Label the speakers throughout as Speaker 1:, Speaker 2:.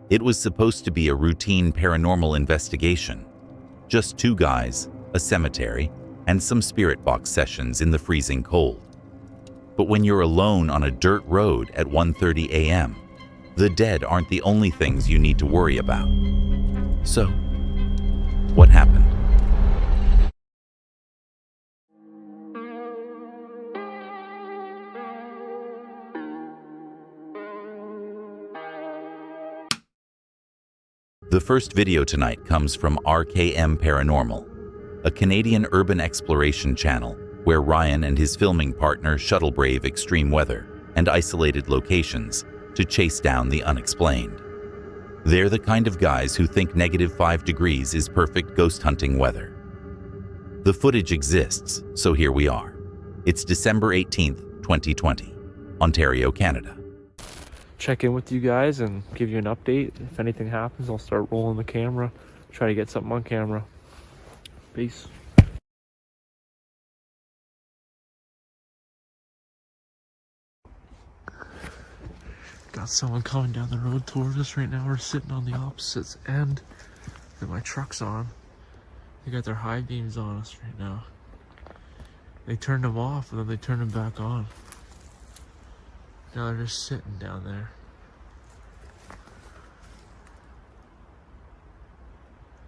Speaker 1: It was supposed to be a routine paranormal investigation. Just 2 guys, a cemetery, and some spirit box sessions in the freezing cold. But when you're alone on a dirt road at 1:30 a.m., the dead aren't the only things you need to worry about. So, what happened? The first video tonight comes from RKM Paranormal, a Canadian urban exploration channel where Ryan and his filming partner shuttle brave extreme weather and isolated locations to chase down the unexplained. They're the kind of guys who think -5 degrees is perfect ghost hunting weather. The footage exists, so here we are. It's December 18th, 2020, Ontario, Canada.
Speaker 2: Check in with you guys and give you an update. If anything happens, I'll start rolling the camera, try to get something on camera. Peace. Got someone coming down the road towards us right now. We're sitting on the opposite end that my truck's on. They got their high beams on us right now. They turned them off and then they turned them back on. Now they're just sitting down there.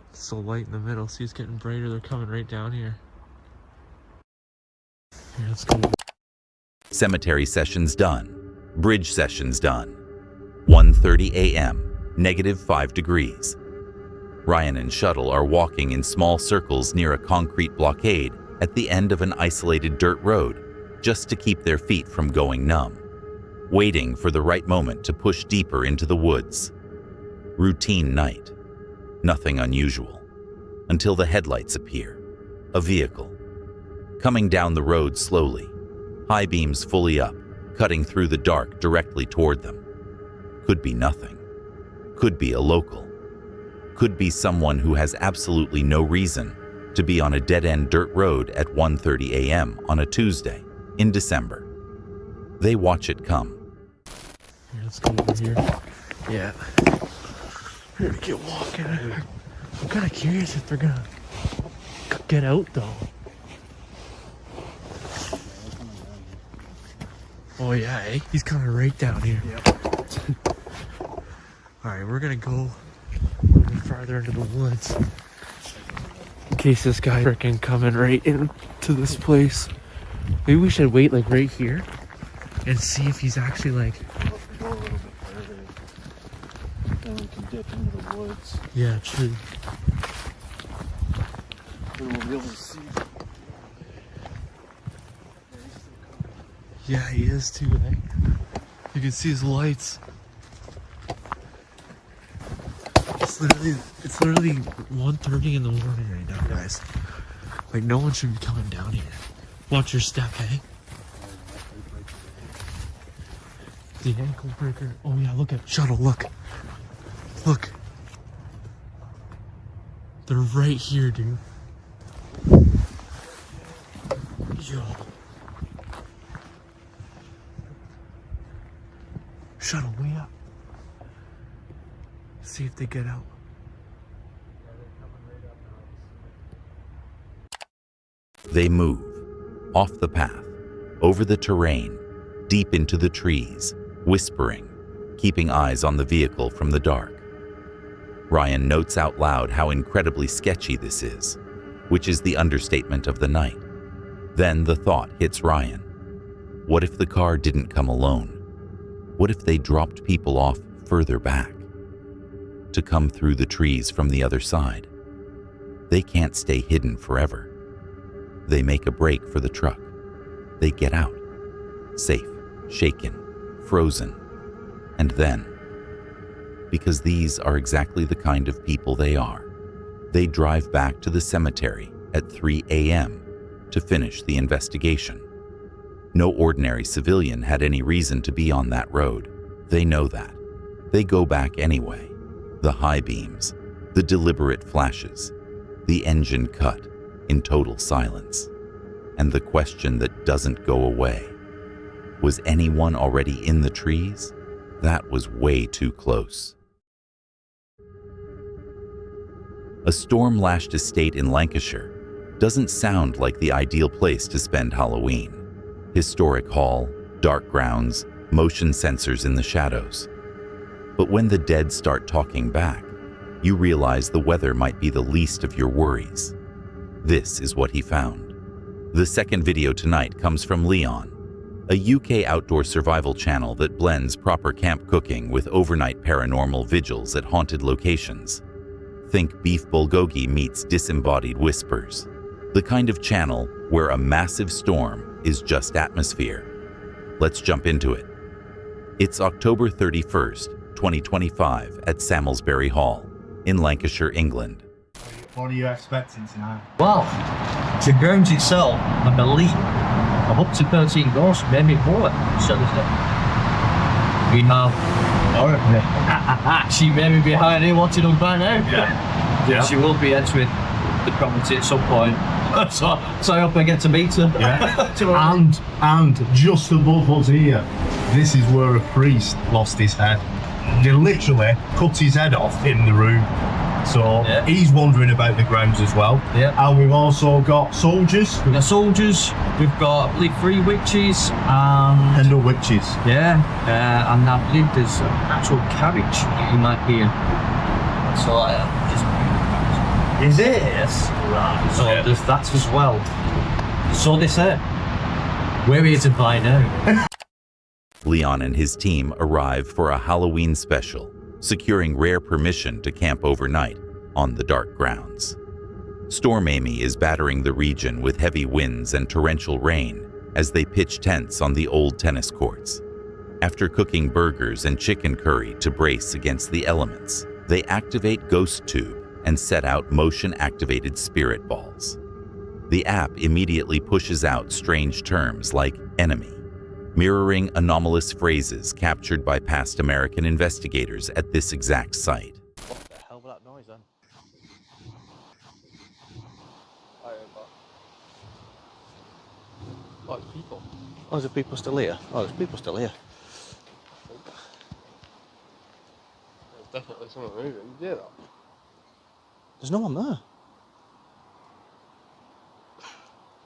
Speaker 2: It's so light in the middle. See, it's getting brighter. They're coming right down here. Here, let's go.
Speaker 1: Cemetery sessions done. Bridge sessions done. 1:30 a.m., -5 degrees. Ryan and Shuttle are walking in small circles near a concrete blockade at the end of an isolated dirt road, just to keep their feet from going numb, waiting for the right moment to push deeper into the woods. Routine night. Nothing unusual. Until the headlights appear. A vehicle. Coming down the road slowly. High beams fully up, cutting through the dark directly toward them. Could be nothing. Could be a local. Could be someone who has absolutely no reason to be on a dead-end dirt road at 1:30 a.m. on a Tuesday in December. They watch it come.
Speaker 2: Here, let's go over here. Yeah. We're gonna get walking. I'm kind of curious if they're gonna get out though. Oh yeah, eh? He's coming right down here. Yep. Alright, we're gonna go a little bit farther into the woods. In case this guy freaking coming right into this place. Maybe we should wait like right here and see if he's actually like...
Speaker 3: Go a little bit further. Then we can dip into the woods.
Speaker 2: Yeah, true.
Speaker 3: Then we'll be able to see.
Speaker 2: Yeah, he is too, eh? You can see his lights. It's literally 1:30 in the morning right now, guys. Like, no one should be coming down here. Watch your step, eh? The ankle breaker. Oh yeah, look at Shuttle, look. Look. They're right here, dude. Yo. Shuttle, way up. See if they get out.
Speaker 1: They move. Off the path. Over the terrain. Deep into the trees. Whispering. Keeping eyes on the vehicle from the dark. Ryan notes out loud how incredibly sketchy this is, which is the understatement of the night. Then the thought hits Ryan. What if the car didn't come alone? What if they dropped people off further back? To come through the trees from the other side. They can't stay hidden forever. They make a break for the truck. They get out. Safe, shaken, frozen. And then, because these are exactly the kind of people they are, they drive back to the cemetery at 3 a.m. to finish the investigation. No ordinary civilian had any reason to be on that road. They know that. They go back anyway. The high beams, the deliberate flashes, the engine cut in total silence, and the question that doesn't go away. Was anyone already in the trees? That was way too close. A storm-lashed estate in Lancashire doesn't sound like the ideal place to spend Halloween. Historic hall, dark grounds, motion sensors in the shadows. But when the dead start talking back, you realize the weather might be the least of your worries. This is what he found. The second video tonight comes from Leon, a UK outdoor survival channel that blends proper camp cooking with overnight paranormal vigils at haunted locations. Think beef bulgogi meets disembodied whispers. The kind of channel where a massive storm is just atmosphere. Let's jump into it. It's October 31st, 2025 at Samlesbury Hall in Lancashire, England.
Speaker 4: What are you expecting tonight?
Speaker 5: Well, the grounds itself, I believe, of up to 13 ghosts, maybe more. So we have she may be behind here watching them by now. Yeah. She will be entering the property at some point. So I hope I get to meet her.
Speaker 4: Yeah. and just above us here, this is where a priest lost his head. They literally cut his head off in the room. So he's wandering about the grounds as well.
Speaker 5: Yeah.
Speaker 4: And we've also got soldiers.
Speaker 5: We've got soldiers, we've got, I believe, 3 witches
Speaker 4: And the witches.
Speaker 5: Yeah, and I believe there's an actual carriage you might be in. So
Speaker 4: Is it?
Speaker 5: yes, right. So there's that as well. So they say. We're here to buy now.
Speaker 1: Leon and his team arrive for a Halloween special, securing rare permission to camp overnight on the dark grounds. Storm Amy is battering the region with heavy winds and torrential rain as they pitch tents on the old tennis courts. After cooking burgers and chicken curry to brace against the elements, they activate Ghost Tube and set out motion-activated spirit balls. The app immediately pushes out strange terms like enemy, mirroring anomalous phrases captured by past American investigators at this exact site.
Speaker 3: What the hell was that noise then? Oh, it's people. Oh, is there people still here? Oh, there's people still here.
Speaker 6: There's definitely someone moving. You hear that?
Speaker 3: There's no one there.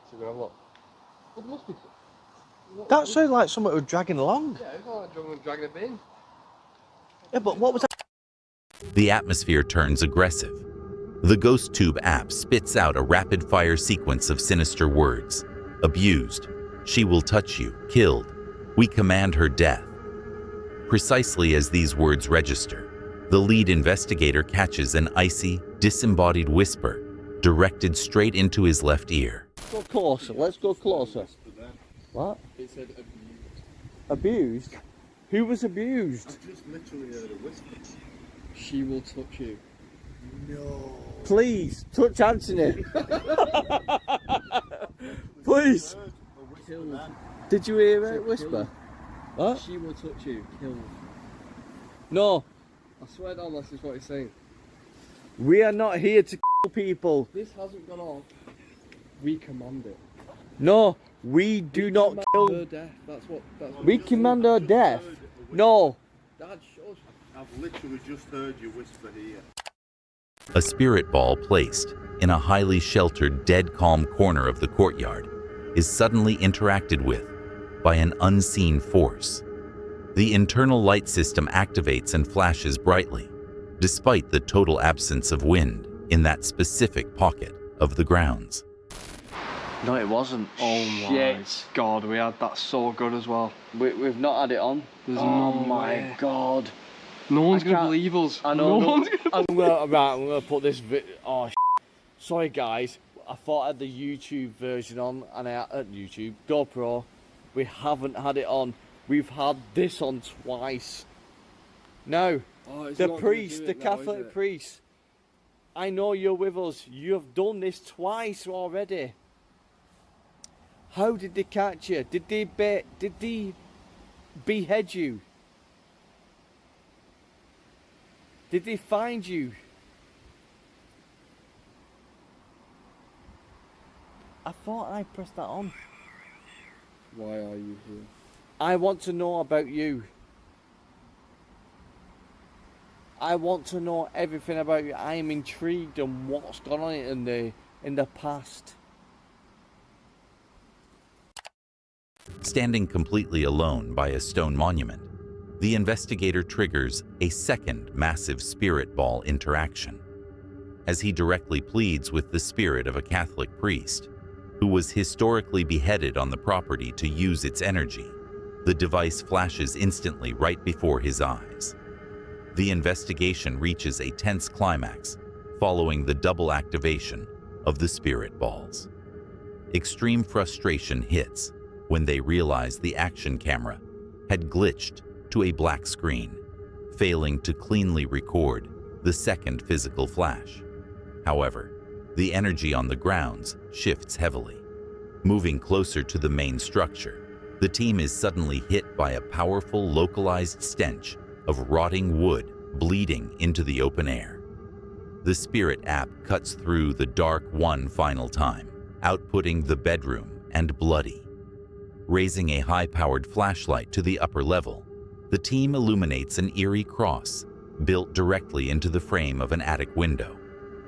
Speaker 6: So we're gonna have a look. Well, there must be.
Speaker 3: That sounded like someone was dragging along.
Speaker 6: Yeah, it's not like dragging a bin.
Speaker 3: Yeah, but what was that?
Speaker 1: The atmosphere turns aggressive. The Ghost Tube app spits out a rapid-fire sequence of sinister words. Abused. She will touch you. Killed. We command her death. Precisely as these words register, the lead investigator catches an icy, disembodied whisper directed straight into his left ear.
Speaker 3: Go closer. Let's go closer. What?
Speaker 6: It said abused.
Speaker 3: Abused? Who was abused?
Speaker 6: I just literally heard a whisper. She will touch you. No.
Speaker 3: Please, touch Anthony. Please.
Speaker 6: Killed.
Speaker 3: Did you hear a whisper? What?
Speaker 6: She will touch you. Killed.
Speaker 3: No.
Speaker 6: I swear down, this is what he's saying.
Speaker 3: We are not here to kill people.
Speaker 6: This hasn't gone off. We command it.
Speaker 3: No, we do not
Speaker 6: Command
Speaker 3: kill.
Speaker 6: her death. That's what.
Speaker 3: We command her death. No.
Speaker 6: Dad, shush.
Speaker 4: I've literally just heard you whisper here.
Speaker 1: A spirit ball placed in a highly sheltered, dead calm corner of the courtyard is suddenly interacted with by an unseen force. The internal light system activates and flashes brightly, despite the total absence of wind in that specific pocket of the grounds.
Speaker 3: No, it wasn't.
Speaker 6: Oh my god, we had that so good as well.
Speaker 3: We've not had it on.
Speaker 6: There's
Speaker 3: Oh
Speaker 6: no
Speaker 3: my
Speaker 6: way.
Speaker 3: god.
Speaker 6: No one's
Speaker 3: I
Speaker 6: gonna
Speaker 3: can't-
Speaker 6: believe us.
Speaker 3: I know.
Speaker 6: No one's gonna.
Speaker 3: I'm gonna put this. Sorry guys. I thought I had the YouTube version on, and I at YouTube GoPro. We haven't had it on. We've had this on twice. No,
Speaker 6: Oh, it's
Speaker 3: the
Speaker 6: not gonna
Speaker 3: priest,
Speaker 6: do
Speaker 3: the
Speaker 6: it now, is
Speaker 3: Catholic
Speaker 6: it?
Speaker 3: priest. I know you're with us. You have done this twice already. How did they catch you? Did they behead you? Did they find you? I thought I pressed that on.
Speaker 6: Why are you here?
Speaker 3: I want to know about you. I want to know everything about you. I am intrigued on what's gone on in the past.
Speaker 1: Standing completely alone by a stone monument, the investigator triggers a second massive spirit ball interaction, as he directly pleads with the spirit of a Catholic priest who was historically beheaded on the property to use its energy. The device flashes instantly right before his eyes. The investigation reaches a tense climax following the double activation of the spirit balls. Extreme frustration hits when they realize the action camera had glitched to a black screen, failing to cleanly record the second physical flash. However, the energy on the grounds shifts heavily. Moving closer to the main structure, the team is suddenly hit by a powerful localized stench of rotting wood bleeding into the open air. The Spirit app cuts through the dark one final time, outputting the bedroom and bloody. Raising a high-powered flashlight to the upper level, the team illuminates an eerie cross built directly into the frame of an attic window,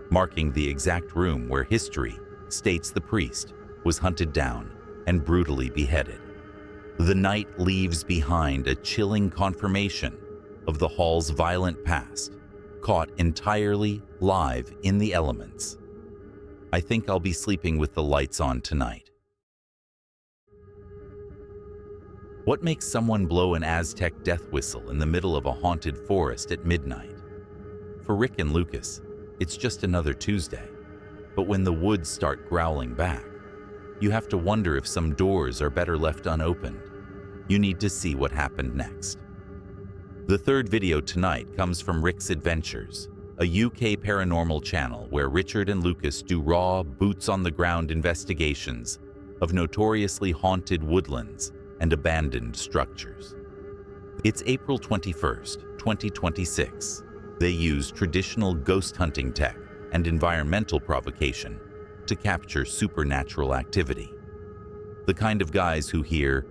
Speaker 1: marking the exact room where history states the priest was hunted down and brutally beheaded. The night leaves behind a chilling confirmation of the hall's violent past, caught entirely live in the elements. I think I'll be sleeping with the lights on tonight. What makes someone blow an Aztec death whistle in the middle of a haunted forest at midnight? For Rick and Lucas, it's just another Tuesday. But when the woods start growling back, you have to wonder if some doors are better left unopened. You need to see what happened next. The third video tonight comes from Rick's Adventures, a UK paranormal channel where Richard and Lucas do raw, boots-on-the-ground investigations of notoriously haunted woodlands and abandoned structures. It's April 21st, 2026. They use traditional ghost hunting tech and environmental provocation to capture supernatural activity. The kind of guys who hear,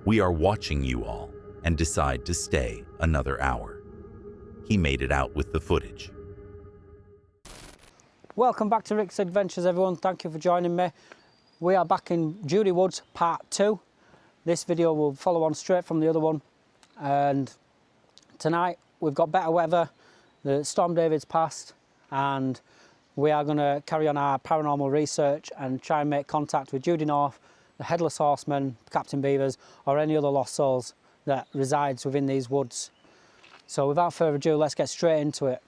Speaker 1: "We are watching you all," and decide to stay another hour. He made it out with the footage.
Speaker 7: Welcome back to Rick's Adventures, everyone. Thank you for joining me. We are back in Judy Woods part 2. This video will follow on straight from the other one. And tonight we've got better weather. The Storm David's passed, and we are going to carry on our paranormal research and try and make contact with Judy North, the Headless Horseman, Captain Beavers, or any other lost souls that resides within these woods. So without further ado, let's get straight into it.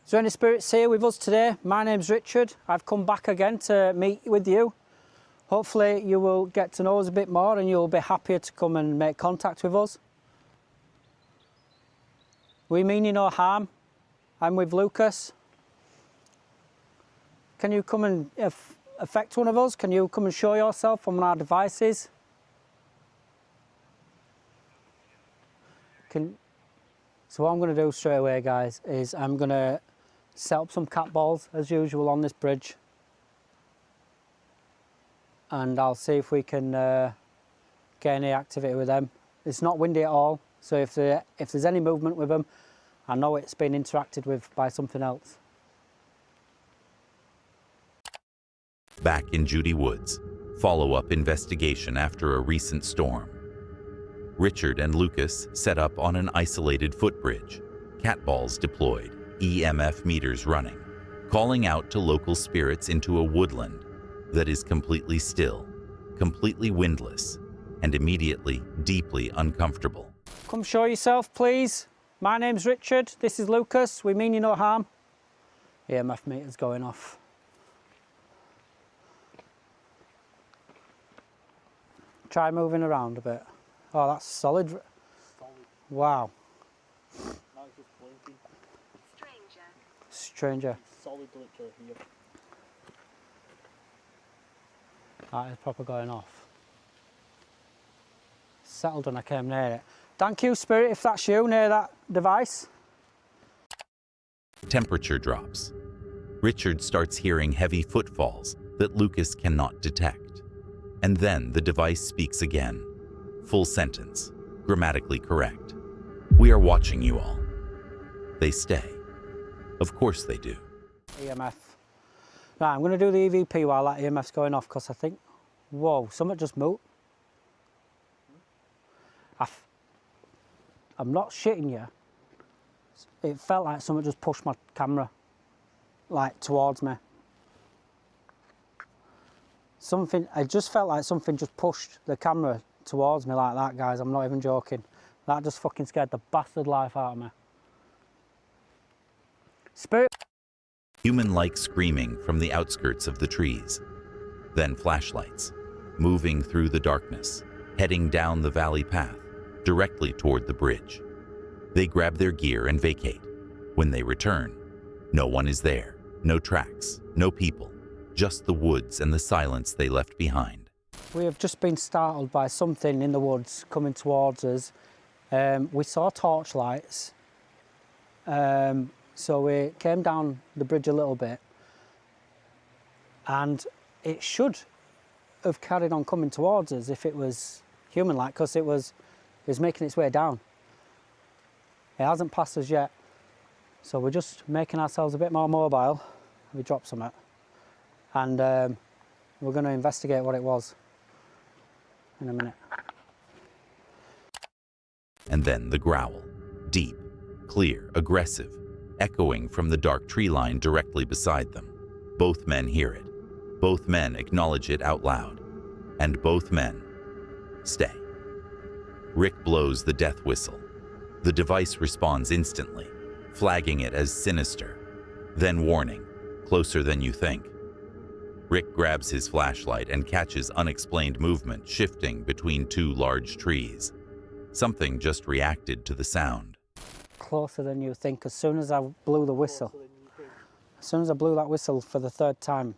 Speaker 7: Is there any spirits here with us today? My name's Richard. I've come back again to meet with you. Hopefully you will get to know us a bit more and you'll be happier to come and make contact with us. We mean you no harm. I'm with Lucas. Can you come and affect one of us? Can you come and show yourself on our devices? So what I'm going to do straight away, guys, is I'm going to set up some cat balls as usual on this bridge, and I'll see if we can get any activity with them. It's not windy at all, so if there's any movement with them, I know it's been interacted with by something else.
Speaker 1: Back in Judy Woods, follow-up investigation after a recent storm. Richard and Lucas set up on an isolated footbridge, cat balls deployed, EMF meters running, calling out to local spirits into a woodland that is completely still, completely windless, and immediately deeply uncomfortable.
Speaker 7: Come show yourself, please. My name's Richard, this is Lucas, we mean you no harm. EMF meter's going off. Try moving around a bit. Oh, that's solid. Wow.
Speaker 6: Now it's just blinking.
Speaker 7: Stranger.
Speaker 6: Solid glitcher here.
Speaker 7: That is proper going off. Settled when I came near it. Thank you, Spirit, if that's you near that device.
Speaker 1: Temperature drops. Richard starts hearing heavy footfalls that Lucas cannot detect. And then the device speaks again. Full sentence, grammatically correct. We are watching you all. They stay. Of course they do.
Speaker 7: EMF. Right, I'm going to do the EVP while that EMF's going off because I think, whoa, something just moved. I'm not shitting you. It felt like something just pushed my camera, like, towards me. I just felt like something just pushed the camera towards me like that, guys. I'm not even joking. That just fucking scared the bastard life out of me. Spirit.
Speaker 1: Human-like screaming from the outskirts of the trees. Then flashlights, moving through the darkness, heading down the valley path, directly toward the bridge. They grab their gear and vacate. When they return, no one is there. No tracks, no people, just the woods and the silence they left behind.
Speaker 7: We have just been startled by something in the woods coming towards us. We saw torchlights. So we came down the bridge a little bit and it should have carried on coming towards us if it was human-like, because it was making its way down. It hasn't passed us yet, so we're just making ourselves a bit more mobile. We dropped some it, and we're going to investigate what it was in a minute.
Speaker 1: And then the growl, deep, clear, aggressive, echoing from the dark tree line directly beside them. Both men hear it. Both men acknowledge it out loud. And both men stay. Rick blows the death whistle. The device responds instantly, flagging it as sinister. Then warning, closer than you think. Rick grabs his flashlight and catches unexplained movement shifting between two large trees. Something just reacted to the sound.
Speaker 7: Closer than you think. As soon as I blew the whistle, as soon as I blew that whistle for the third time,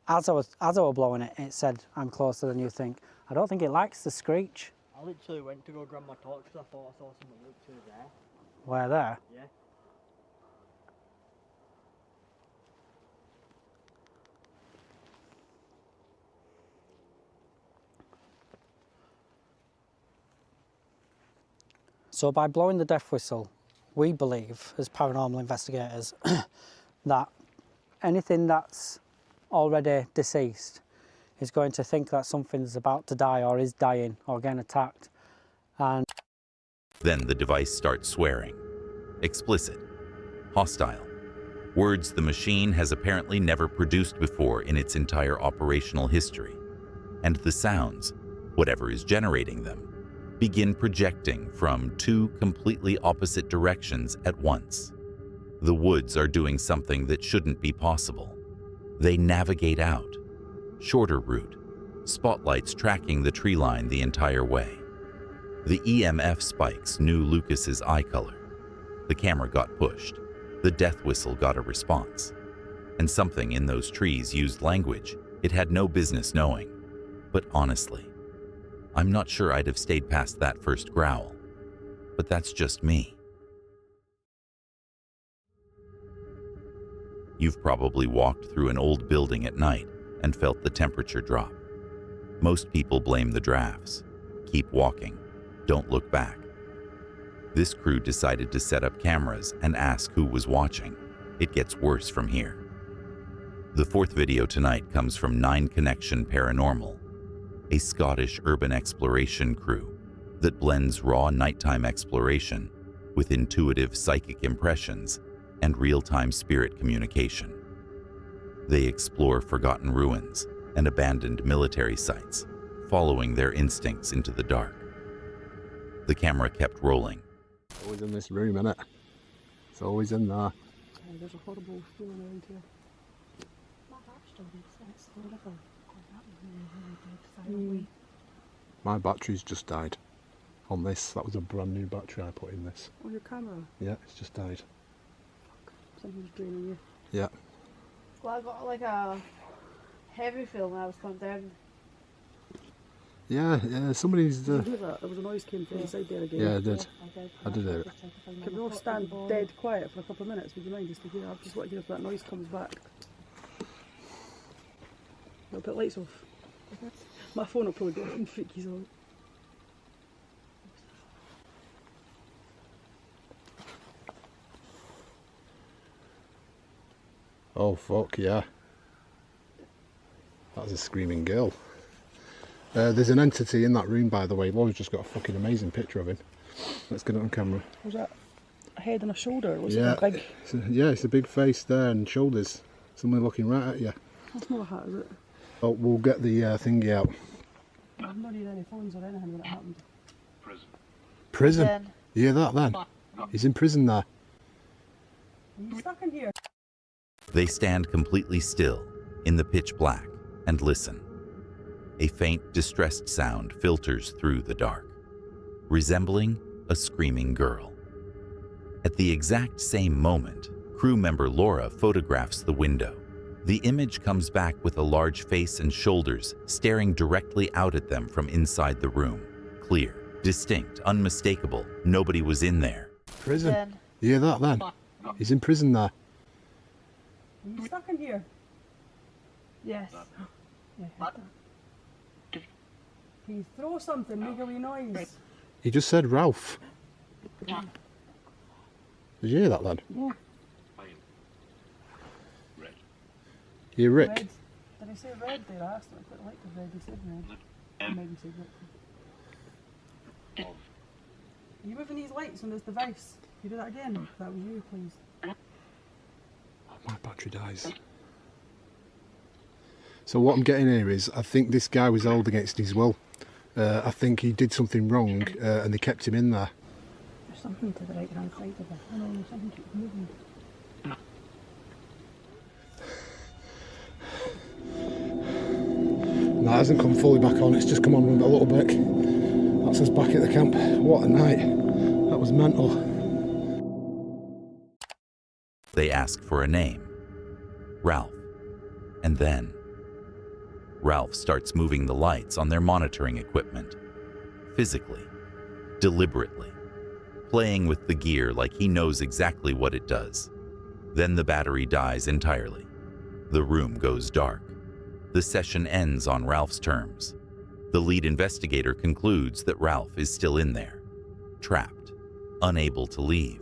Speaker 7: as I was blowing it, it said, "I'm closer than you think." I don't think it likes the screech.
Speaker 5: I literally went to go grab my torch because I thought I saw something literally there.
Speaker 7: Where there?
Speaker 5: Yeah.
Speaker 7: So by blowing the death whistle, we believe, as paranormal investigators, that anything that's already deceased is going to think that something's about to die or is dying or getting attacked. And
Speaker 1: then the device starts swearing. Explicit. Hostile. Words the machine has apparently never produced before in its entire operational history. And the sounds, whatever is generating them, begin projecting from two completely opposite directions at once. The woods are doing something that shouldn't be possible. They navigate out. Shorter route. Spotlights tracking the tree line the entire way. The EMF spikes knew Lucas's eye color. The camera got pushed. The death whistle got a response. And something in those trees used language it had no business knowing. But honestly, I'm not sure I'd have stayed past that first growl. But that's just me. You've probably walked through an old building at night and felt the temperature drop. Most people blame the drafts. Keep walking. Don't look back. This crew decided to set up cameras and ask who was watching. It gets worse from here. The fourth video tonight comes from 9 Connection Paranormal, a Scottish urban exploration crew that blends raw nighttime exploration with intuitive psychic impressions and real-time spirit communication. They explore forgotten ruins and abandoned military sites, following their instincts into the dark. The camera kept rolling.
Speaker 6: It's always in this room, innit? It's always in there.
Speaker 8: There's a horrible feeling around here.
Speaker 6: My battery's just died on this. That was a brand new battery I put in this.
Speaker 8: On your camera?
Speaker 6: Yeah, it's just died.
Speaker 8: Something's draining you.
Speaker 6: Yeah.
Speaker 8: Well, I got like a heavy feeling when I was coming down.
Speaker 6: Yeah, somebody's...
Speaker 8: Did you hear that? There was a noise came from inside there again.
Speaker 6: Yeah, I did. I did hear it.
Speaker 8: Can we all stand dead quiet for a couple of minutes? Would you mind just to hear? I just want to hear if that noise comes back. I'll put lights off.
Speaker 9: My phone will probably go off and freakies on.
Speaker 10: Oh fuck yeah. That's a screaming girl. There's an entity in that room, by the way. Laura's just got a fucking amazing picture of him. Let's get it on camera.
Speaker 9: Was that a head and a shoulder? It was big.
Speaker 10: It's a big face there and shoulders. Someone looking right at you.
Speaker 9: That's not a hat, is it?
Speaker 10: Oh, we'll get the thingy out.
Speaker 9: I've not had any phones or anything when it happened.
Speaker 10: Prison? You hear that then? He's in prison there.
Speaker 9: Are you stuck in here?
Speaker 1: They stand completely still in the pitch black and listen. A faint, distressed sound filters through the dark, resembling a screaming girl. At the exact same moment, crew member Laura photographs the window. The image comes back with a large face and shoulders staring directly out at them from inside the room. Clear, distinct, unmistakable. Nobody was in there.
Speaker 10: Prison? You hear that then? He's in prison there.
Speaker 9: Are you stuck in here? Yes. Yeah, can you throw something, make a wee noise?
Speaker 10: He just said Ralph. Did you hear that, lad?
Speaker 9: Yeah.
Speaker 10: You Rick?
Speaker 9: Red. Did I say red there? I asked him. I quite liked the red. He said red. Maybe he said red. Are you moving these lights on this device? Can you do that again? If that was you, please.
Speaker 10: Oh, my battery dies. So what I'm getting here is, I think this guy was held against his will. I think he did something wrong and they kept him in there.
Speaker 9: There's something to the right hand side of it. I know there's something keeps moving.
Speaker 10: No, it hasn't come fully back on, it's just come on a little bit. That's us back at the camp. What a night. That was mental.
Speaker 1: They ask for a name. Ralph. And then Ralph starts moving the lights on their monitoring equipment. Physically. Deliberately. Playing with the gear like he knows exactly what it does. Then the battery dies entirely. The room goes dark. The session ends on Ralph's terms. The lead investigator concludes that Ralph is still in there, trapped, unable to leave.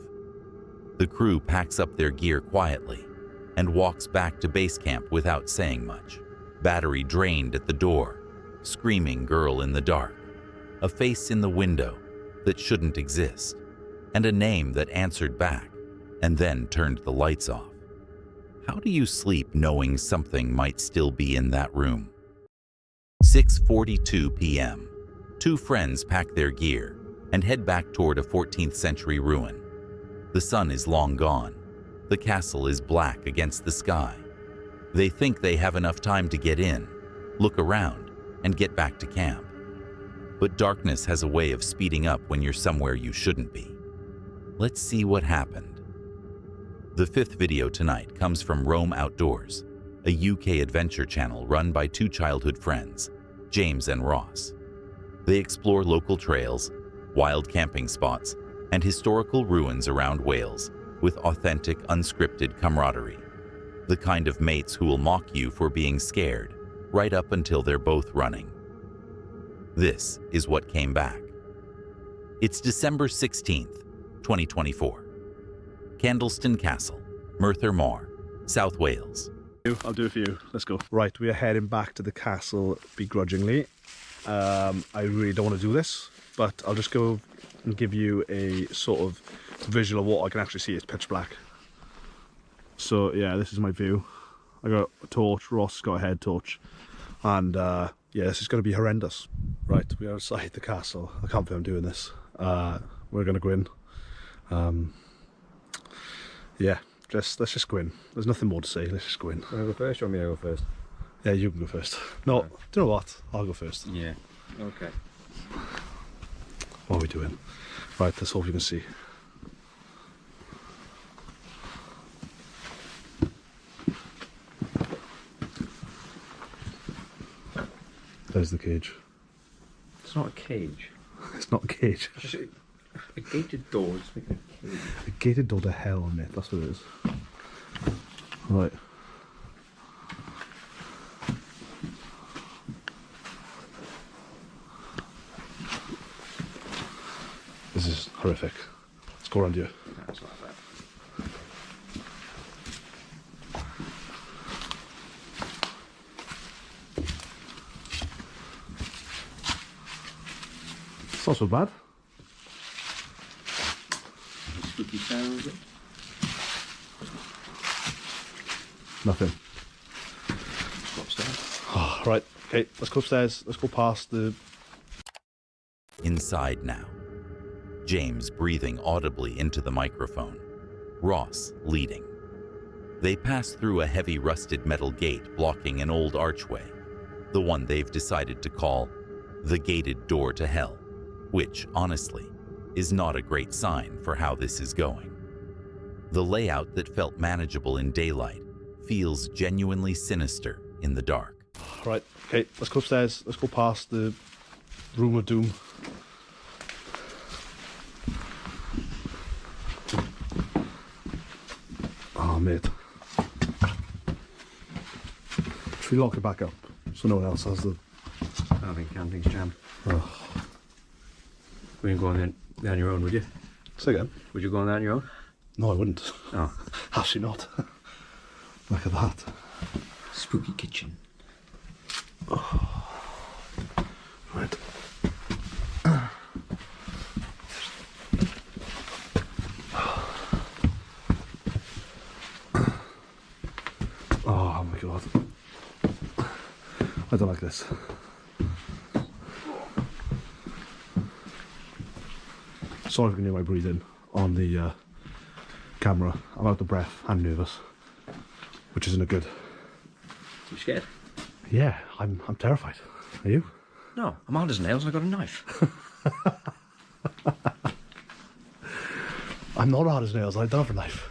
Speaker 1: The crew packs up their gear quietly and walks back to base camp without saying much. Battery drained at the door, screaming girl in the dark, a face in the window that shouldn't exist, and a name that answered back and then turned the lights off. How do you sleep knowing something might still be in that room? 6:42 p.m. Two friends pack their gear and head back toward a 14th century ruin. The sun is long gone. The castle is black against the sky. They think they have enough time to get in, look around, and get back to camp. But darkness has a way of speeding up when you're somewhere you shouldn't be. Let's see what happened. The fifth video tonight comes from Roam Outdoors, a UK adventure channel run by two childhood friends, James and Ross. They explore local trails, wild camping spots, and historical ruins around Wales with authentic, unscripted camaraderie. The kind of mates who will mock you for being scared, right up until they're both running. This is what came back. It's December 16th, 2024. Candleston Castle, Merthyr Mawr, South Wales.
Speaker 11: I'll do it for you. Let's go. Right, we are heading back to the castle begrudgingly. I really don't want to do this, but I'll just go and give you a sort of visual of what I can actually see. It's pitch black. So yeah, this is my view. I got a torch, Ross got a head torch, and yeah, this is going to be horrendous. Right, we're outside the castle. I can't believe I'm doing this. We're going to go in. Yeah, let's just go in. There's nothing more to say. Let's just go in.
Speaker 12: I'll go first, or want me to go first?
Speaker 11: Yeah, you can go first. No, do you know what? I'll go first.
Speaker 12: Yeah. Okay.
Speaker 11: What are we doing? Right, let's hope you can see. There's the cage.
Speaker 12: It's not a cage.
Speaker 11: It's not a cage.
Speaker 12: A gated door is making a cage.
Speaker 11: A gated door to hell, mate. That's what it is. Right. horrific. Let's go around here.
Speaker 12: That's not bad.
Speaker 11: It's not so bad.
Speaker 12: Spooky sounds.
Speaker 11: Nothing.
Speaker 12: Let's go upstairs.
Speaker 11: Oh, right, okay, let's go upstairs. Let's go past the...
Speaker 1: Inside now. James breathing audibly into the microphone. Ross leading. They pass through a heavy rusted metal gate blocking an old archway, the one they've decided to call the gated door to hell, which, honestly, is not a great sign for how this is going. The layout that felt manageable in daylight feels genuinely sinister in the dark.
Speaker 11: Right, okay, let's go upstairs. Let's go past the room of doom. Oh, mate. Should we lock it back up so no one else has the...
Speaker 12: I don't think camping's jam.
Speaker 11: Oh.
Speaker 12: We can go on there on your own, would you?
Speaker 11: Say again?
Speaker 12: Would you go on there on your own?
Speaker 11: No, I wouldn't.
Speaker 12: Oh.
Speaker 11: Actually not. Look at that.
Speaker 12: Spooky kitchen.
Speaker 11: Oh. Right. Oh my god. I don't like this. Sorry if you can hear my breathing on the camera. I'm out of breath and nervous, which isn't a good.
Speaker 12: You scared?
Speaker 11: Yeah, I'm terrified. Are you?
Speaker 12: No, I'm hard as nails and I got a knife.
Speaker 11: I'm not hard as nails, I don't have a knife.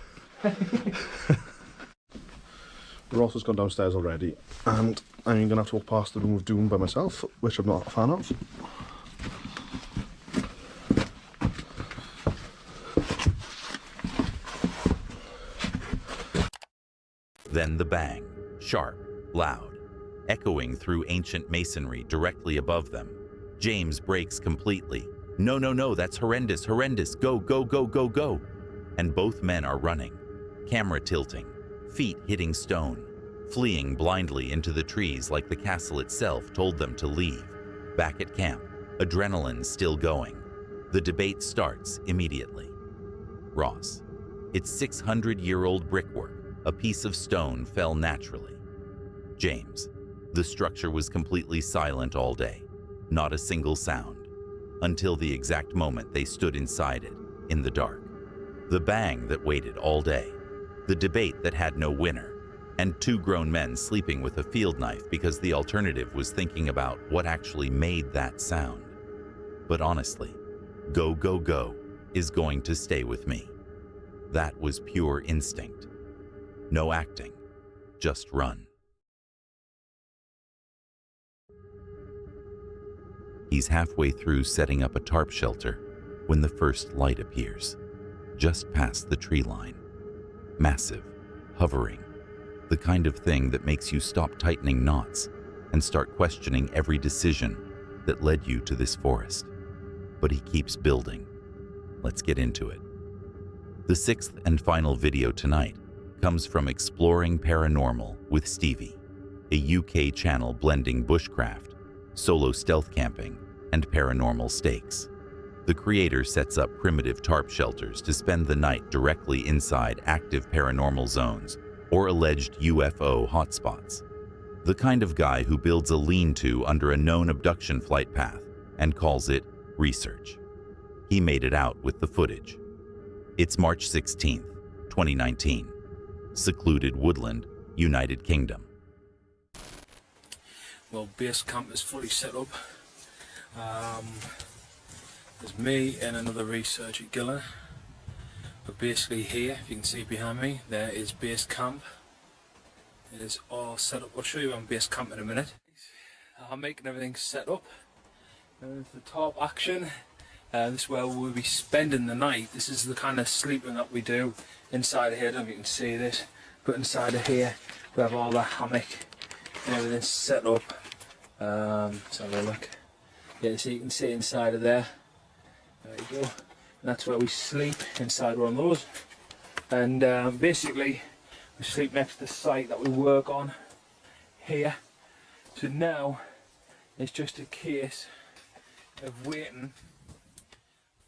Speaker 11: Ross has gone downstairs already, and I'm going to have to walk past the room of doom by myself, which I'm not a fan of.
Speaker 1: Then the bang, sharp, loud, echoing through ancient masonry directly above them. James brakes completely. No, no, no, that's horrendous, horrendous, go, go, go, go, go. And both men are running, camera tilting, feet hitting stone, fleeing blindly into the trees like the castle itself told them to leave. Back at camp, adrenaline still going. The debate starts immediately. Ross, it's 600-year-old brickwork. A piece of stone fell naturally. James, the structure was completely silent all day, not a single sound, until the exact moment they stood inside it, in the dark. The bang that waited all day, the debate that had no winner, and two grown men sleeping with a field knife because the alternative was thinking about what actually made that sound. But honestly, go, go, go is going to stay with me. That was pure instinct. No acting, just run. He's halfway through setting up a tarp shelter when the first light appears, just past the tree line. Massive, hovering, the kind of thing that makes you stop tightening knots and start questioning every decision that led you to this forest. But he keeps building. Let's get into it. The sixth and final video tonight comes from Exploring Paranormal with Stevie, a UK channel blending bushcraft, solo stealth camping, and paranormal stakes. The creator sets up primitive tarp shelters to spend the night directly inside active paranormal zones or alleged UFO hotspots. The kind of guy who builds a lean-to under a known abduction flight path and calls it research. He made it out with the footage. It's March 16th, 2019. Secluded Woodland, United Kingdom.
Speaker 13: Well, base camp is fully set up. There's me and another researcher, Gilla. We're basically here, if you can see behind me, there is base camp. It is all set up. I'll show you on base camp in a minute. I'm making everything set up. There's the top action. This is where we'll be spending the night. This is the kind of sleeping that we do inside of here. I don't know if you can see this, but inside of here we have all the hammock and everything set up. Let's have a look. Yeah, so you can see inside of there. There you go. That's where we sleep, inside one of those. And basically, we sleep next to the site that we work on here. So now, it's just a case of waiting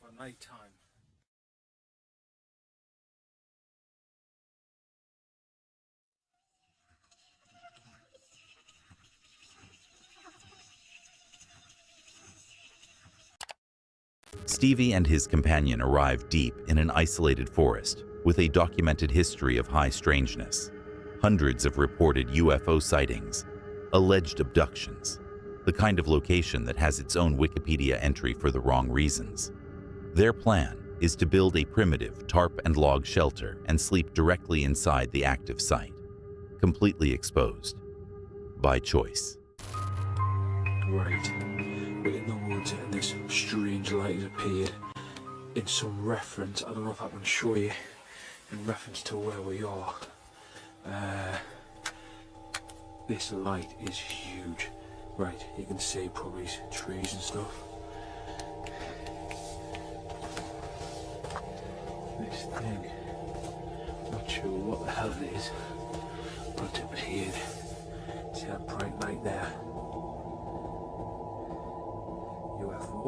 Speaker 13: for night time.
Speaker 1: Stevie and his companion arrive deep in an isolated forest with a documented history of high strangeness. Hundreds of reported UFO sightings, alleged abductions, the kind of location that has its own Wikipedia entry for the wrong reasons. Their plan is to build a primitive tarp and log shelter and sleep directly inside the active site, completely exposed, by choice.
Speaker 13: Right, we're in the woods and this strange light has appeared in some reference. I don't know if I can show you in reference to where we are. This light is huge. Right, you can see probably trees and stuff. This thing, not sure what the hell it is, but it appeared. See that bright light there? UFO.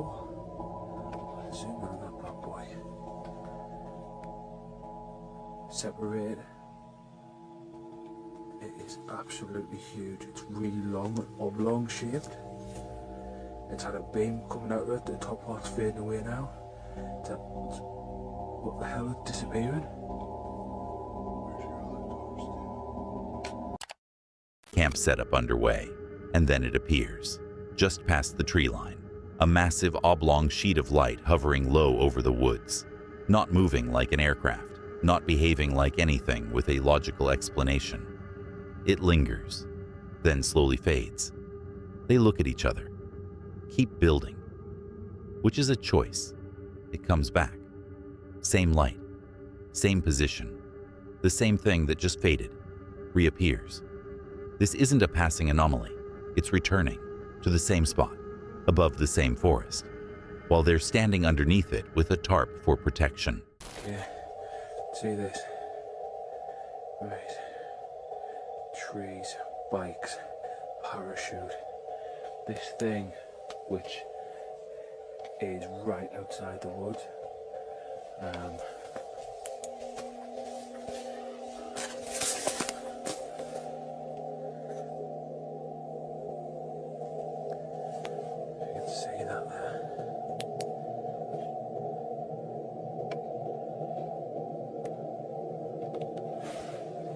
Speaker 13: Zoom in on that bad boy. Separate. It is absolutely huge. It's really long and oblong shaped. It's had a beam coming out of it. The top part's fading away now. What the hell is disappearing?
Speaker 1: Camp setup underway, and then it appears, just past the tree line. A massive oblong sheet of light hovering low over the woods, not moving like an aircraft, not behaving like anything with a logical explanation. It lingers, then slowly fades. They look at each other, keep building, which is a choice. It comes back. Same light, same position, the same thing that just faded, reappears. This isn't a passing anomaly, it's returning to the same spot, above the same forest, while they're standing underneath it with a tarp for protection.
Speaker 13: Yeah, see this? Right. Trees, bikes, parachute. This thing, which is right outside the woods. You can see that there.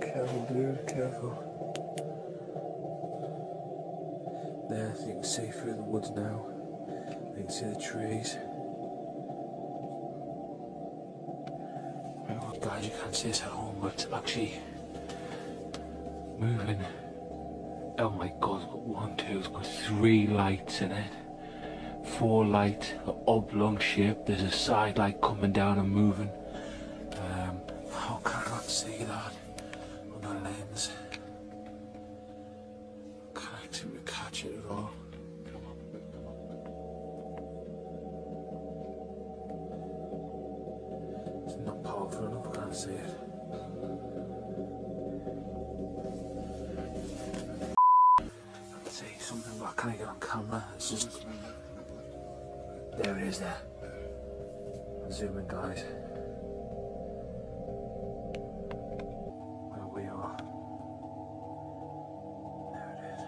Speaker 13: Careful, dude, careful. There, so you can see through the woods now. You can see the trees. Right, well, guys, you can't see us at home, but it's actually moving. Oh my god, it's got 1, 2, it's got 3 lights in it. 4 lights, an oblong shape. There's a side light coming down and moving. How can I not see that on the lens? Can't seem to catch it at all. It's not powerful enough, I can't see it. I can see something, but I can't get on camera. It's just... There it is there. Zoom in, guys. Where we are. There it is.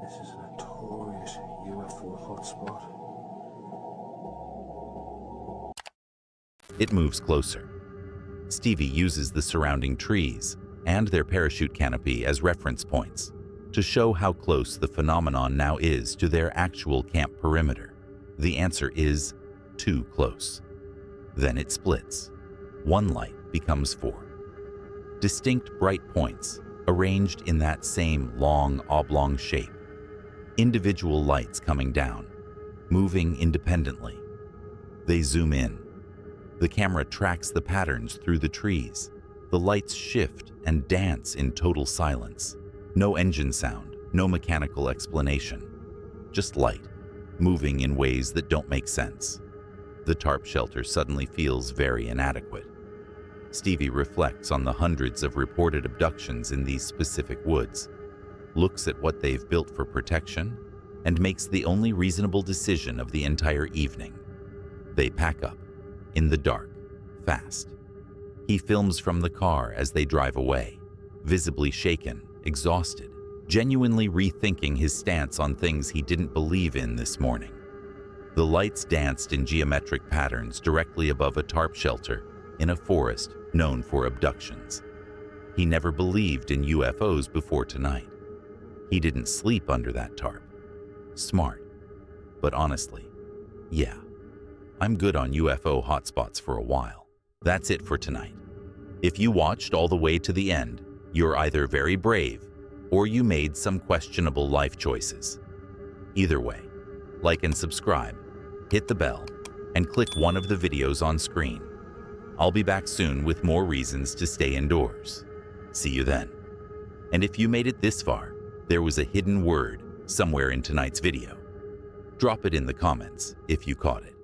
Speaker 13: This is a notorious UFO hotspot.
Speaker 1: It moves closer. Stevie uses the surrounding trees and their parachute canopy as reference points to show how close the phenomenon now is to their actual camp perimeter. The answer is too close. Then it splits. 1 light becomes 4. Distinct bright points arranged in that same long oblong shape. Individual lights coming down, moving independently. They zoom in. The camera tracks the patterns through the trees. The lights shift and dance in total silence. No engine sound, no mechanical explanation. Just light, moving in ways that don't make sense. The tarp shelter suddenly feels very inadequate. Stevie reflects on the hundreds of reported abductions in these specific woods, looks at what they've built for protection, and makes the only reasonable decision of the entire evening. They pack up, in the dark, fast. He films from the car as they drive away, visibly shaken, exhausted, genuinely rethinking his stance on things he didn't believe in this morning. The lights danced in geometric patterns directly above a tarp shelter in a forest known for abductions. He never believed in UFOs before tonight. He didn't sleep under that tarp. Smart. But honestly, yeah, I'm good on UFO hotspots for a while. That's it for tonight. If you watched all the way to the end, you're either very brave or you made some questionable life choices. Either way, like and subscribe, hit the bell, and click one of the videos on screen. I'll be back soon with more reasons to stay indoors. See you then. And if you made it this far, there was a hidden word somewhere in tonight's video. Drop it in the comments if you caught it.